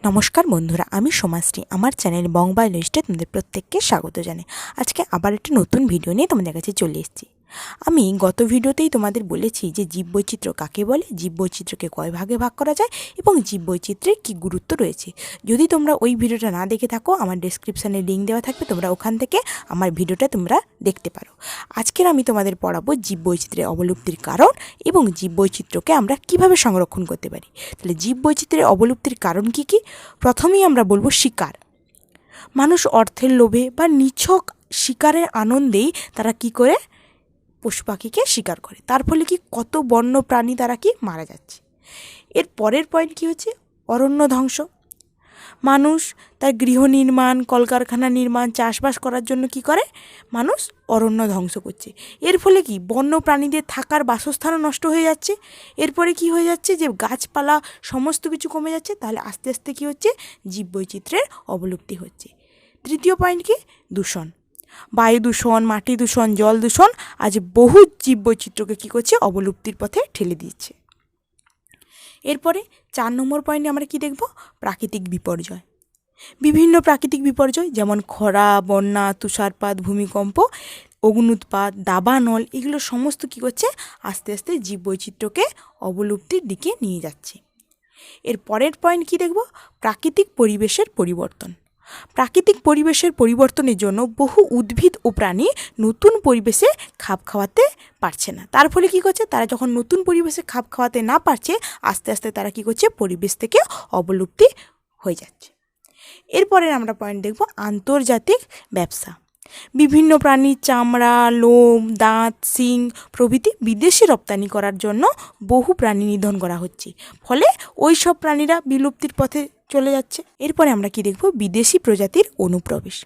নমস্কার বন্ধুরা, আমি সোমাশ্রী। আমার চ্যানেল বায়োলজিতে তোমাদের প্রত্যেককে স্বাগত জানাই। আজকে আবার একটা নতুন ভিডিও নিয়ে তোমাদের কাছে চলে এসেছি। আমি গত ভিডিওতেই তোমাদের বলেছি যে জীববৈচিত্র্য কাকে বলে, জীববৈচিত্র্যকে কয় ভাগে ভাগ করা যায় এবং জীববৈচিত্র্যের কী গুরুত্ব রয়েছে। যদি তোমরা ওই ভিডিওটা না দেখে থাকো, আমার ডেসক্রিপশানে লিঙ্ক দেওয়া থাকবে, তোমরা ওখান থেকে আমার ভিডিওটা তোমরা দেখতে পারো। আজকের আমি তোমাদের পড়াবো জীববৈচিত্র্যের অবলুপ্তির কারণ এবং জীববৈচিত্র্যকে আমরা কিভাবে সংরক্ষণ করতে পারি। তাহলে জীববৈচিত্র্যের অবলুপ্তির কারণ কি কি? প্রথমেই আমরা বলবো শিকার। মানুষ অর্থের লোভে বা নিছক শিকারের আনন্দেই তারা কি করে পশু পাখিকে শিকার করে, তার ফলে কি কত বন্য প্রাণী তারা কি মারা যাচ্ছে। এর পরের পয়েন্ট কি হচ্ছে? অরণ্য ধ্বংস। মানুষ তার গৃহ নির্মাণ, কলকারখানা নির্মাণ, চাষবাস করার জন্য কি করে? মানুষ অরণ্য ধ্বংস করছে। এর ফলে কি বন্য প্রাণীদের থাকার বাসস্থানও নষ্ট হয়ে যাচ্ছে। এরপরে কি হয়ে যাচ্ছে? যে গাছপালা সমস্ত কিছু কমে যাচ্ছে। তাহলে আস্তে আস্তে কি হচ্ছে? জীববৈচিত্র্যের অবলুপ্তি হচ্ছে। তৃতীয় পয়েন্ট কি? দূষণ। বায়ু দূষণ, মাটি দূষণ, জল দূষণ আজ বহু জীববৈচিত্র্যকে কী করছে? অবলুপ্তির পথে ঠেলে দিচ্ছে। এরপরে 4 নম্বর পয়েন্টে আমরা কি দেখব? প্রাকৃতিক বিপর্যয়। বিভিন্ন প্রাকৃতিক বিপর্যয় যেমন খরা, বন্যা, তুষারপাত, ভূমিকম্প, অগ্ন্যুৎপাত, দাবানল, এগুলো সমস্ত কী করছে? আস্তে আস্তে জীববৈচিত্র্যকে অবলুপ্তির দিকে নিয়ে যাচ্ছে। এর পরের পয়েন্ট কি দেখব? প্রাকৃতিক পরিবেশের পরিবর্তন। প্রাকৃতিক পরিবেশের পরিবর্তনের জন্য বহু উদ্ভিদ ও প্রাণী নতুন পরিবেশে খাপ খাওয়াতে পারছে না। তার ফলে কী করছে? তারা যখন নতুন পরিবেশে খাপ খাওয়াতে না পারছে, আস্তে আস্তে তারা কী করছে? পরিবেশ থেকে অবলুপ্তি হয়ে যাচ্ছে। এরপরে আমরা পয়েন্ট দেখব আন্তর্জাতিক ব্যবসা। বিভিন্ন প্রাণীর চামড়া, লোম, দাঁত, শিং প্রভৃতি বিদেশে রপ্তানি করার জন্য বহু প্রাণী নিধন করা হচ্ছে। ফলে ওই সব প্রাণীরা বিলুপ্তির পথে চলে যাচ্ছে। এরপরে আমরা কি দেখব? বিদেশি প্রজাতির অনুপ্রবেশ।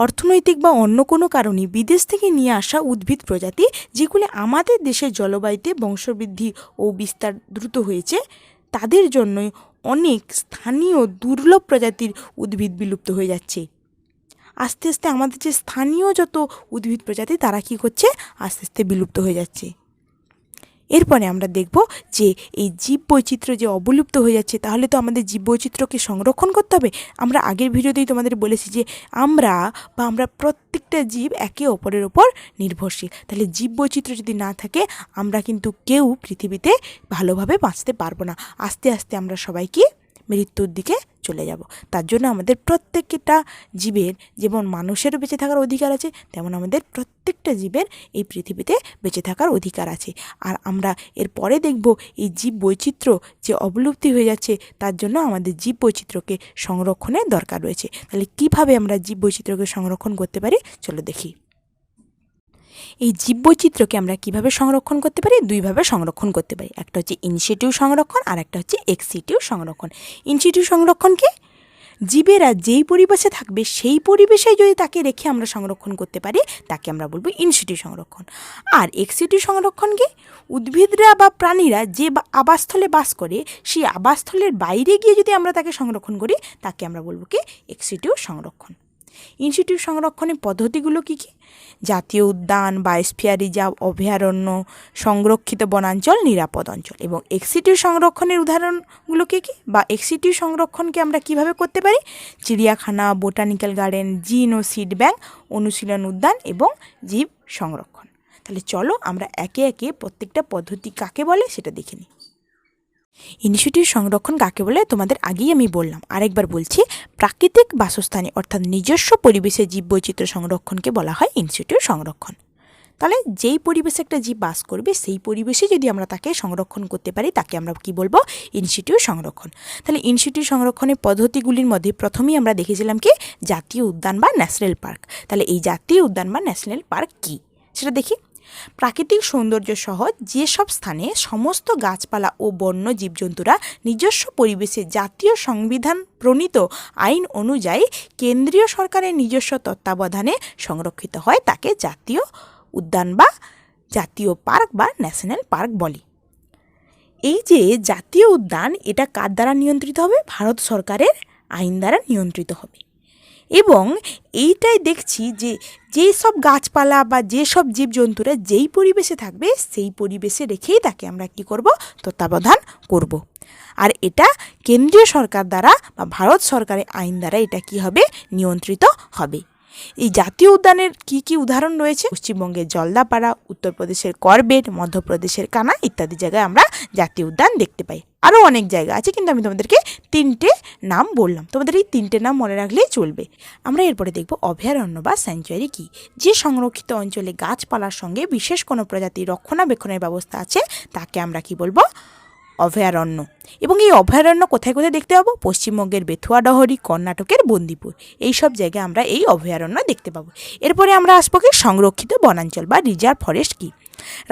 অর্থনৈতিক বা অন্য কোনো কারণে বিদেশ থেকে নিয়ে আসা উদ্ভিদ প্রজাতি যেগুলি আমাদের দেশের জলবায়ুতে বংশবৃদ্ধি ও বিস্তার দ্রুত হয়েছে, তাদের জন্যই অনেক স্থানীয় দুর্লভ প্রজাতির উদ্ভিদ বিলুপ্ত হয়ে যাচ্ছে। আস্তে আস্তে আমাদের যে স্থানীয় যত উদ্ভিদ প্রজাতি তারা কী করছে? আস্তে আস্তে বিলুপ্ত হয়ে যাচ্ছে। এরপরে আমরা দেখব যে এই জীববৈচিত্র্য যে অবলুপ্ত হয়ে যাচ্ছে, তাহলে তো আমাদের জীববৈচিত্র্যকে সংরক্ষণ করতে হবে। আমরা আগের ভিডিওতেই তোমাদের বলেছি যে আমরা প্রত্যেকটা জীব একে অপরের ওপর নির্ভরশীল। তাহলে জীববৈচিত্র্য যদি না থাকে, আমরা কিন্তু কেউ পৃথিবীতে ভালোভাবে বাঁচতে পারবো না। আস্তে আস্তে আমরা সবাই কি মৃত্যুর দিকে চলে যাব। তার জন্য আমাদের প্রত্যেকটা জীবের, যেমন মানুষেরও বেঁচে থাকার অধিকার আছে, তেমন আমাদের প্রত্যেকটা জীবের এই পৃথিবীতে বেঁচে থাকার অধিকার আছে। আর আমরা এর পরে দেখব এই জীববৈচিত্র্য যে অবলুপ্তি হয়ে যাচ্ছে, তার জন্য আমাদের জীববৈচিত্র্যকে সংরক্ষণের দরকার রয়েছে। তাহলে কিভাবে আমরা জীববৈচিত্র্যকে সংরক্ষণ করতে পারি, চলো দেখি। এই জীববৈচিত্র্যকে আমরা কিভাবে সংরক্ষণ করতে পারি? দুইভাবে সংরক্ষণ করতে পারি। একটা হচ্ছে ইনসিটিউ সংরক্ষণ, আর একটা হচ্ছে এক্সিটিউ সংরক্ষণ। ইনসিটিউ সংরক্ষণ কি? জীবেরা যেই পরিবেশে থাকবে সেই পরিবেশে যদি তাকে রেখে আমরা সংরক্ষণ করতে পারি, তাকে আমরা বলবো ইনসিটিউ সংরক্ষণ। আর এক্সিটিউ সংরক্ষণ কি? উদ্ভিদরা বা প্রাণীরা যে আবাসস্থলে বাস করে, সেই আবাসস্থলের বাইরে গিয়ে যদি আমরা তাকে সংরক্ষণ করি, তাকে আমরা বলবো কি? এক্সিটিউ সংরক্ষণ। ইনসিটিউ সংরক্ষণের পদ্ধতিগুলো কী কী? জাতীয় উদ্যান, বায়োস্ফিয়ার রিজার্ভ, অভয়ারণ্য, সংরক্ষিত বনাঞ্চল, নিরাপদ অঞ্চল। এবং এক্সিটিউ সংরক্ষণের উদাহরণগুলো কী কী? বা এক্সিটিউ সংরক্ষণকে আমরা কিভাবে করতে পারি? চিড়িয়াখানা, বোটানিক্যাল গার্ডেন, জিন ও সিড ব্যাংক, অনুশীলন উদ্যান এবং জীব সংরক্ষণ। তাহলে চলো আমরা একে একে প্রত্যেকটা পদ্ধতি কাকে বলে সেটা দেখে নিই। ইনসিটিউ সংরক্ষণ কাকে বলে তোমাদের আগেই আমি বললাম, আরেকবার বলছি। প্রাকৃতিক বাসস্থানে অর্থাৎ নিজস্ব পরিবেশে জীববৈচিত্র্য সংরক্ষণকে বলা হয় ইনসিটিউ সংরক্ষণ। তাহলে যেই পরিবেশে একটা জীব বাস করবে, সেই পরিবেশে যদি আমরা তাকে সংরক্ষণ করতে পারি, তাকে আমরা কি বলবো? ইনসিটিউ সংরক্ষণ। তাহলে ইনসিটিউ সংরক্ষণের পদ্ধতিগুলির মধ্যে প্রথমেই আমরা দেখেছিলাম কি? জাতীয় উদ্যান বা ন্যাশনাল পার্ক। তাহলে এই জাতীয় উদ্যান বা ন্যাশনাল পার্ক কি সেটা দেখি। প্রাকৃতিক সৌন্দর্য সহ যেসব স্থানে সমস্ত গাছপালা ও বন্য জীবজন্তুরা নিজস্ব পরিবেশে জাতীয় সংবিধান প্রণীত আইন অনুযায়ী কেন্দ্রীয় সরকারের নিজস্ব তত্ত্বাবধানে সংরক্ষিত হয়, তাকে জাতীয় উদ্যান বা জাতীয় পার্ক বা ন্যাশনাল পার্ক বলে। এই যে জাতীয় উদ্যান, এটা কার দ্বারা নিয়ন্ত্রিত হবে? ভারত সরকারের আইন দ্বারা নিয়ন্ত্রিত হবে। এবং এইটাই দেখছি যে যেসব গাছপালা বা যেসব জীবজন্তুরা যেই পরিবেশে থাকবে, সেই পরিবেশে রেখেই তাকে আমরা কী করব? তত্ত্বাবধান করব। আর এটা কেন্দ্রীয় সরকার দ্বারা বা ভারত সরকারের আইন দ্বারা এটা কি হবে, নিয়ন্ত্রিত হবে। এই জাতীয় উদ্যানের কি কি উদাহরণ রয়েছে? পশ্চিমবঙ্গের জলদাপাড়া, উত্তরপ্রদেশের করবেট, মধ্যপ্রদেশের কানা ইত্যাদি জায়গায় আমরা জাতীয় উদ্যান দেখতে পাই। আরও অনেক জায়গা আছে, কিন্তু আমি তোমাদেরকে 3টে নাম বললাম, তোমাদের এই 3টে নাম মনে রাখলেই চলবে। আমরা এরপরে দেখব অভয়ারণ্য বা স্যাংচুয়ারি কি। যে সংরক্ষিত অঞ্চলে গাছপালার সঙ্গে বিশেষ কোনো প্রজাতির রক্ষণাবেক্ষণের ব্যবস্থা আছে তাকে আমরা কি বলবো, অভয়ারণ্য। এবং এই অভয়ারণ্য কোথায় কোথায় দেখতে পাবো? পশ্চিমবঙ্গের বেথুয়াডহরি, কর্ণাটকের বন্দিপুর, এই সব জায়গায় আমরা এই অভয়ারণ্য দেখতে পাবো। এরপরে আমরা আসবো কি সংরক্ষিত বনাঞ্চল বা রিজার্ভ ফরেস্ট কি।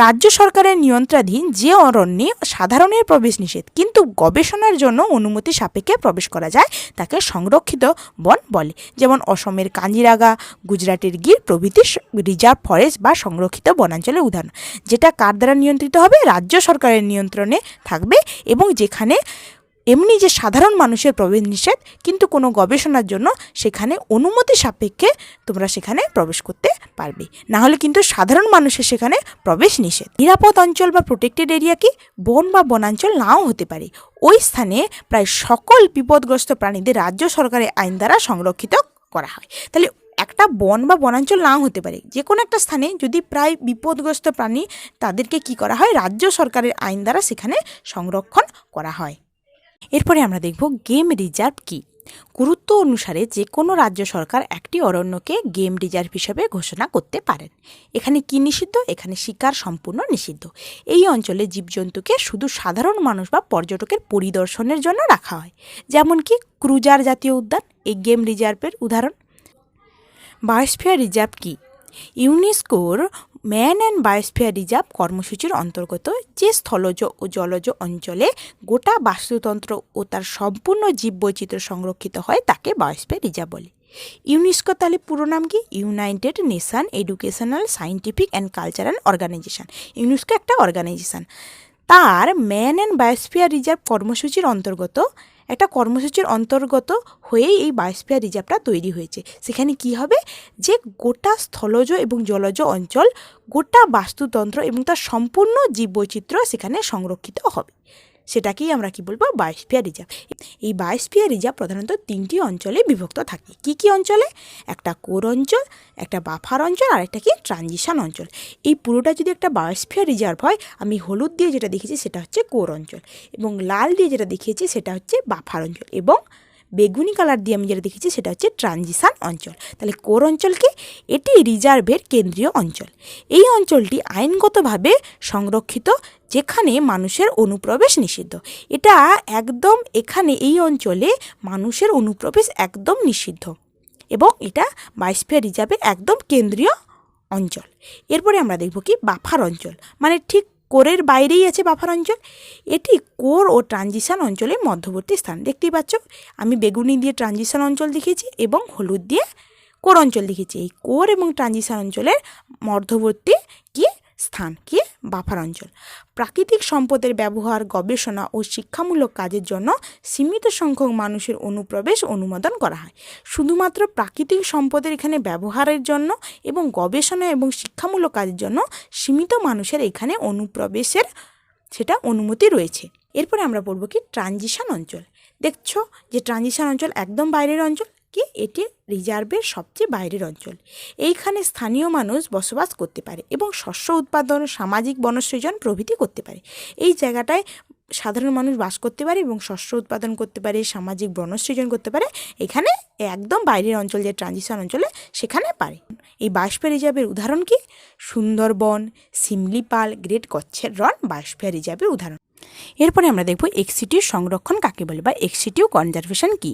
রাজ্য সরকারের নিয়ন্ত্রণাধীন যে অরণ্যে সাধারণের প্রবেশ নিষেধ কিন্তু গবেষণার জন্য অনুমতি সাপেক্ষে প্রবেশ করা যায় তাকে সংরক্ষিত বন বলে। যেমন অসমের কাঞ্জিরাঙ্গা, গুজরাটের গির প্রভৃতি রিজার্ভ ফরেস্ট বা সংরক্ষিত বনাঞ্চলের উদাহরণ। যেটা কার দ্বারা নিয়ন্ত্রিত হবে? রাজ্য সরকারের নিয়ন্ত্রণে থাকবে এবং যেখানে এমনি যে সাধারণ মানুষের প্রবেশ নিষেধ কিন্তু কোনো গবেষণার জন্য সেখানে অনুমতি সাপেক্ষে তোমরা সেখানে প্রবেশ করতে পারবে, না হলে কিন্তু সাধারণ মানুষের সেখানে প্রবেশ নিষেধ। নিরাপদ অঞ্চল বা প্রোটেক্টেড এরিয়া কি? বন বা বনাঞ্চল নাও হতে পারে, ওই স্থানে প্রায় সকল বিপদগ্রস্ত প্রাণীদের রাজ্য সরকারের আইন দ্বারা সংরক্ষিত করা হয়। তাহলে একটা বন বা বনাঞ্চল নাও হতে পারে, যে কোনো একটা স্থানে যদি প্রায় বিপদগ্রস্ত প্রাণী তাদেরকে কি করা হয়, রাজ্য সরকারের আইন দ্বারা সেখানে সংরক্ষণ করা হয়। এরপরে আমরা দেখব গেম রিজার্ভ কি। গুরুত্ব অনুসারে যে কোনো রাজ্য সরকার একটি অরণ্যকে গেম রিজার্ভ হিসেবে ঘোষণা করতে পারেন। এখানে কি নিষিদ্ধ? এখানে শিকার সম্পূর্ণ নিষিদ্ধ। এই অঞ্চলে জীবজন্তুকে শুধু সাধারণ মানুষ বা পর্যটকের পরিদর্শনের জন্য রাখা হয়। যেমন কি ক্রুজার জাতীয় উদ্যান এই গেম রিজার্ভের উদাহরণ। বায়োস্ফিয়ার রিজার্ভ কি? ইউনেস্কোর ম্যান অ্যান্ড বায়োস্ফিয়ার রিজার্ভ কর্মসূচির অন্তর্গত যে স্থলজ ও জলজ অঞ্চলে গোটা বাস্তুতন্ত্র ও তার সম্পূর্ণ জীববৈচিত্র্য সংরক্ষিত হয় তাকে বায়োস্ফিয়ার রিজার্ভ বলে। ইউনেস্কো তাহলে পুরো নাম কি? United nation educational scientific and cultural organisation. UNESCO একটা অর্গানাইজেশন, তার ম্যান অ্যান্ড বায়োস্ফিয়ার রিজার্ভ কর্মসূচির অন্তর্গত একটা কর্মসূচির অন্তর্গত হয়েই এই বায়োস্ফিয়ার রিজার্ভটা তৈরি হয়েছে। সেখানে কি হবে, যে গোটা স্থলজ এবং জলজ অঞ্চল, গোটা বাস্তুতন্ত্র এবং তার সম্পূর্ণ জীববৈচিত্র্য সেখানে সংরক্ষিত হবে, সেটাকেই আমরা কি বলবো, বায়োস্ফিয়ার রিজার্ভ। এই বায়োস্ফিয়ার রিজার্ভ প্রধানত 3টি অঞ্চলে বিভক্ত থাকে। কি কি অঞ্চলে? একটা কোর অঞ্চল, একটা বাফার অঞ্চল, আর একটা কি ট্রানজিশন অঞ্চল। এই পুরোটা যদি একটা বায়োস্ফিয়ার রিজার্ভ হয়, আমি হলুদ দিয়ে যেটা দেখিয়েছি সেটা হচ্ছে কোর অঞ্চল, এবং লাল দিয়ে যেটা দেখিয়েছি সেটা হচ্ছে বাফার অঞ্চল, এবং বেগুনি কালার দিয়ে আমি যেটা দেখেছি সেটা হচ্ছে ট্রানজিশন অঞ্চল। তাহলে কোর অঞ্চল কি? এটি রিজার্ভের কেন্দ্রীয় অঞ্চল। এই অঞ্চলটি আইনগতভাবে সংরক্ষিত, যেখানে মানুষের অনুপ্রবেশ নিষিদ্ধ। এটা একদম, এখানে এই অঞ্চলে মানুষের অনুপ্রবেশ একদম নিষিদ্ধ এবং এটা বায়োস্ফিয়ার রিজার্ভের একদম কেন্দ্রীয় অঞ্চল। এরপরে আমরা দেখব কি বাফার অঞ্চল, মানে ঠিক কোরের বাইরেই আছে বাফার অঞ্চল। এটি কোর ও ট্রানজিশন অঞ্চলের মধ্যবর্তী স্থান। দেখতেই পাচ্ছ, আমি বেগুনি দিয়ে ট্রানজিশন অঞ্চল দেখিয়েছি এবং হলুদ দিয়ে কোর অঞ্চল দেখিয়েছি। এই কোর এবং ট্রানজিশন অঞ্চলের মধ্যবর্তী কি স্থান কি বাফার অঞ্চল। প্রাকৃতিক সম্পদের ব্যবহার, গবেষণা ও শিক্ষামূলক কাজের জন্য সীমিত সংখ্যক মানুষের অনুপ্রবেশ অনুমোদন করা হয়। শুধুমাত্র প্রাকৃতিক সম্পদের এখানে ব্যবহারের জন্য এবং গবেষণা এবং শিক্ষামূলক কাজের জন্য সীমিত মানুষের এখানে অনুপ্রবেশের সেটা অনুমতি রয়েছে। এরপরে আমরা পড়ব কি ট্রানজিশন অঞ্চল। দেখছো যে ট্রানজিশন অঞ্চল একদম বাইরের অঞ্চল, কি এটি রিজার্ভের সবচেয়ে বাইরের অঞ্চল। এইখানে স্থানীয় মানুষ বসবাস করতে পারে এবং শস্য উৎপাদন, সামাজিক বনসৃজন প্রভৃতি করতে পারে। এই জায়গাটায় সাধারণ মানুষ বাস করতে পারে এবং শস্য উৎপাদন করতে পারে, সামাজিক বনসৃজন করতে পারে। এখানে একদম বাইরের অঞ্চল যে ট্রানজিশন অঞ্চলে সেখানে পারে। এই বায়োস্ফিয়ার রিজার্ভের উদাহরণ কি? সুন্দরবন, শিমলিপাল, গ্রেট কচ্ছের রন বায়োস্ফিয়ার রিজার্ভের উদাহরণ। এরপরে আমরা দেখব এক্স-সিটু সংরক্ষণ কাকে বলে বা এক্স-সিটু কনজারভেশন কি।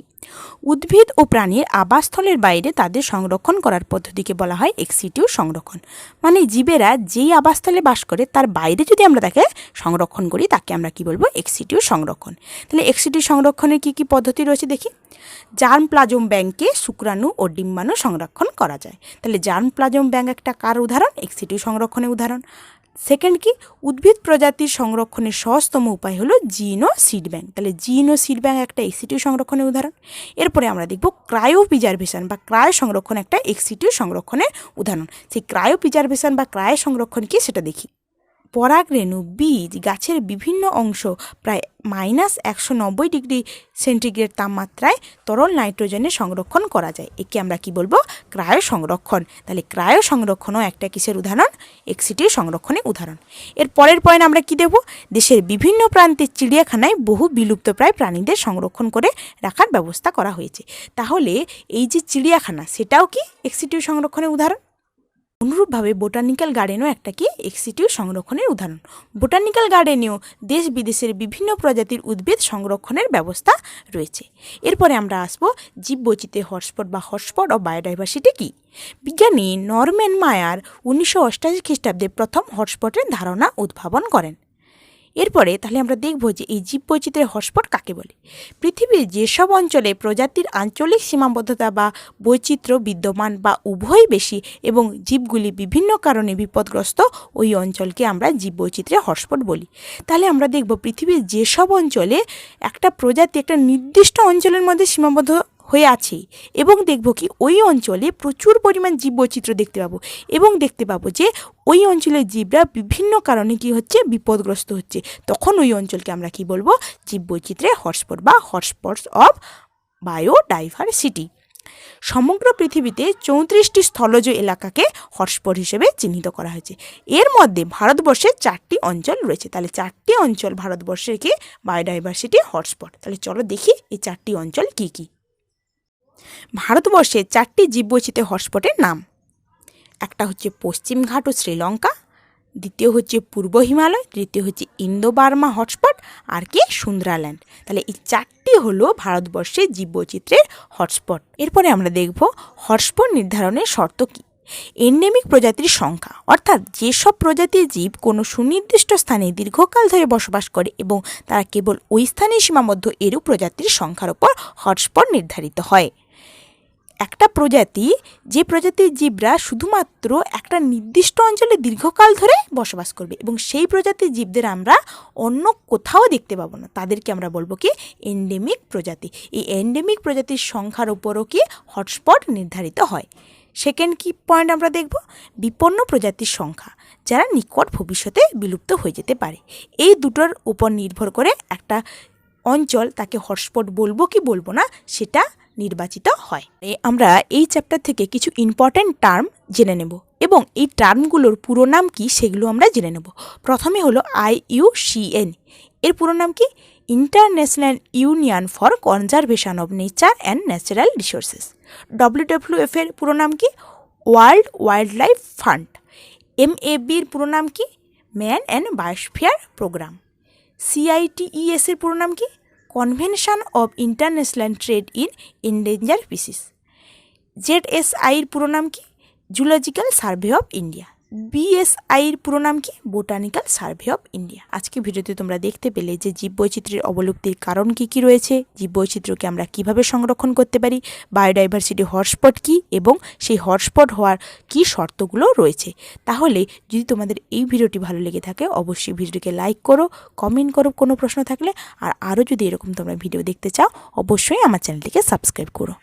উদ্ভিদ ও প্রাণীর আবাসস্থলের বাইরে তাদের সংরক্ষণ করার পদ্ধতিকে বলা হয় এক্স-সিটু সংরক্ষণ। মানে জীবেরা যেই আবাসস্থলে বাস করে তার বাইরে যদি আমরা তাকে সংরক্ষণ করি তাকে আমরা কি বলবো, এক্স-সিটু সংরক্ষণ। তাহলে এক্স-সিটু সংরক্ষণের কি কি পদ্ধতি রয়েছে দেখি। জার্ম প্লাজম ব্যাংকে শুক্রাণু ও ডিম্বাণু সংরক্ষণ করা যায়। তাহলে জার্ম প্লাজম ব্যাংক একটা কার উদাহরণ? এক্স-সিটু সংরক্ষণের উদাহরণ। সেকেন্ড কি, উদ্ভিদ প্রজাতির সংরক্ষণের সহজতম উপায় হলো জিন ও সিড ব্যাংক। তাহলে জিন ও সিড ব্যাংক একটা এক্স-সিটু সংরক্ষণের উদাহরণ। এরপরে আমরা দেখব ক্রায়োপ্রিজারভেশন বা ক্রায় সংরক্ষণ একটা এক্স-সিটু সংরক্ষণের উদাহরণ। সেই ক্রায়োপ্রিজারভেশন বা ক্রায় সংরক্ষণ কি সেটা দেখি। পরাগরেণু, বীজ, গাছের বিভিন্ন অংশ প্রায় -190°C তাপমাত্রায় তরল নাইট্রোজেনে সংরক্ষণ করা যায়। একে আমরা কি বলবো? ক্রায়ো সংরক্ষণ। তাহলে ক্রায়ো সংরক্ষণও একটা কিসের উদাহরণ? এক্সিটিউ সংরক্ষণের উদাহরণ। এর পরের পয়েন্ট আমরা কি দেব? দেশের বিভিন্ন প্রান্তের চিড়িয়াখানায় বহু বিলুপ্তপ্রায় প্রাণীদের সংরক্ষণ করে রাখার ব্যবস্থা করা হয়েছে। তাহলে এই যে চিড়িয়াখানা, সেটাও কি এক্সিটিউ সংরক্ষণের উদাহরণ। অনুরূপভাবে বোটানিক্যাল গার্ডেনও একটা কি এক্সিটিউ সংরক্ষণের উদাহরণ। বোটানিক্যাল গার্ডেনেও দেশ বিদেশের বিভিন্ন প্রজাতির উদ্ভিদ সংরক্ষণের ব্যবস্থা রয়েছে। এরপরে আমরা আসবো জীববৈচিত্র্যের হটস্পট বা হটস্পট অফ বায়োডাইভার্সিটি কী। বিজ্ঞানী নরম্যান মায়ার 1988 খ্রিস্টাব্দে প্রথম হটস্পটের ধারণা উদ্ভাবন করেন। এরপরে তাহলে আমরা দেখব যে এই জীববৈচিত্র্যের হটস্পট কাকে বলে। পৃথিবীর যেসব অঞ্চলে প্রজাতির আঞ্চলিক সীমাবদ্ধতা বা বৈচিত্র্য বিদ্যমান বা উভয়ই বেশি এবং জীবগুলি বিভিন্ন কারণে বিপদগ্রস্ত, ওই অঞ্চলকে আমরা জীববৈচিত্র্যের হটস্পট বলি। তাহলে আমরা দেখব পৃথিবীর যেসব অঞ্চলে একটা প্রজাতি একটা নির্দিষ্ট অঞ্চলের মধ্যে সীমাবদ্ধ হয়ে আছে এবং দেখব কি ওই অঞ্চলে প্রচুর পরিমাণ জীববৈচিত্র্য দেখতে পাবো এবং দেখতে পাবো যে ওই অঞ্চলের জীবরা বিভিন্ন কারণে কি হচ্ছে? বিপদগ্রস্ত হচ্ছে। তখন ওই অঞ্চলকে আমরা কি বলবো? জীববৈচিত্র্যের হটস্পট বা হটস্পটস অফ বায়োডাইভার্সিটি। সমগ্র পৃথিবীতে 34টি স্থলজ এলাকাকে হটস্পট হিসেবে চিহ্নিত করা হয়েছে। এর মধ্যে ভারতবর্ষের 4টি অঞ্চল রয়েছে। তাহলে 4টি অঞ্চল ভারতবর্ষের কি বায়োডাইভার্সিটি হটস্পট। তাহলে চলো দেখি এই 4টি অঞ্চল কি কি। ভারতবর্ষের 4টি জীববৈচিত্র্য হটস্পটের নাম। একটা হচ্ছে পশ্চিম ঘাট ও শ্রীলঙ্কা, দ্বিতীয় হচ্ছে পূর্ব হিমালয়, তৃতীয় হচ্ছে ইন্দো বার্মা হটস্পট, আর কি সুন্দ্রাল্যান্ড। তাহলে এই 4টি হলো ভারতবর্ষের জীববৈচিত্র্যের হটস্পট। এরপরে আমরা দেখব হটস্পট নির্ধারণের শর্ত কী। এন্ডেমিক প্রজাতির সংখ্যা, অর্থাৎ যেসব প্রজাতির জীব কোনো সুনির্দিষ্ট স্থানে দীর্ঘকাল ধরে বসবাস করে এবং তারা কেবল ওই স্থানে সীমাবদ্ধ, এরূপ প্রজাতির সংখ্যার উপর হটস্পট নির্ধারিত হয়। একটা প্রজাতি, যে প্রজাতির জীবরা শুধুমাত্র একটা নির্দিষ্ট অঞ্চলে দীর্ঘকাল ধরে বসবাস করবে এবং সেই প্রজাতির জীবদের আমরা অন্য কোথাও দেখতে পাবো না, তাদেরকে আমরা বলবো কি এন্ডেমিক প্রজাতি। এই এন্ডেমিক প্রজাতির সংখ্যার উপরও কি হটস্পট নির্ধারিত হয়। সেকেন্ড কি পয়েন্ট আমরা দেখব? বিপন্ন প্রজাতির সংখ্যা, যারা নিকট ভবিষ্যতে বিলুপ্ত হয়ে যেতে পারে। এই দুটোর উপর নির্ভর করে একটা অঞ্চল তাকে হটস্পট বলবো কি বলবো না সেটা নির্বাচিত হয়। আমরা এই চ্যাপ্টার থেকে কিছু ইম্পর্ট্যান্ট টার্ম জেনে নেব এবং এই টার্মগুলোর পুরো নাম কি সেগুলো আমরা জেনে নেব। প্রথমে হলো IUCN, এর পুরো নাম কি? International union for conservation of nature and natural resources. WWF এর পুরো নাম কি? World wild life fund. MAB এর পুরো নাম কি? Man and biosphere programme. CITES এর পুরো নাম কি? Convention of international trade in endanger species. ZSI এর পুরো নাম কি? Zoological survey of India. BSI এর পুরো নাম কি? Botanical survey of India. আজকে ভিডিওতে তোমরা দেখতে পেলে যে জীববৈচিত্র্যের অবলুপ্তির কারণ কী কী রয়েছে, জীববৈচিত্র্যকে আমরা কিভাবে সংরক্ষণ করতে পারি, বায়োডাইভার্সিটি হটস্পট কী এবং সেই হটস্পট হওয়ার কী শর্তগুলো রয়েছে। তাহলে যদি তোমাদের এই ভিডিওটি ভালো লেগে থাকে অবশ্যই ভিডিওটিকে লাইক করো, কমেন্ট করো কোনো প্রশ্ন থাকলে, আর আরও যদি এরকম তোমরা ভিডিও দেখতে চাও অবশ্যই আমার চ্যানেলটিকে সাবস্ক্রাইব করো।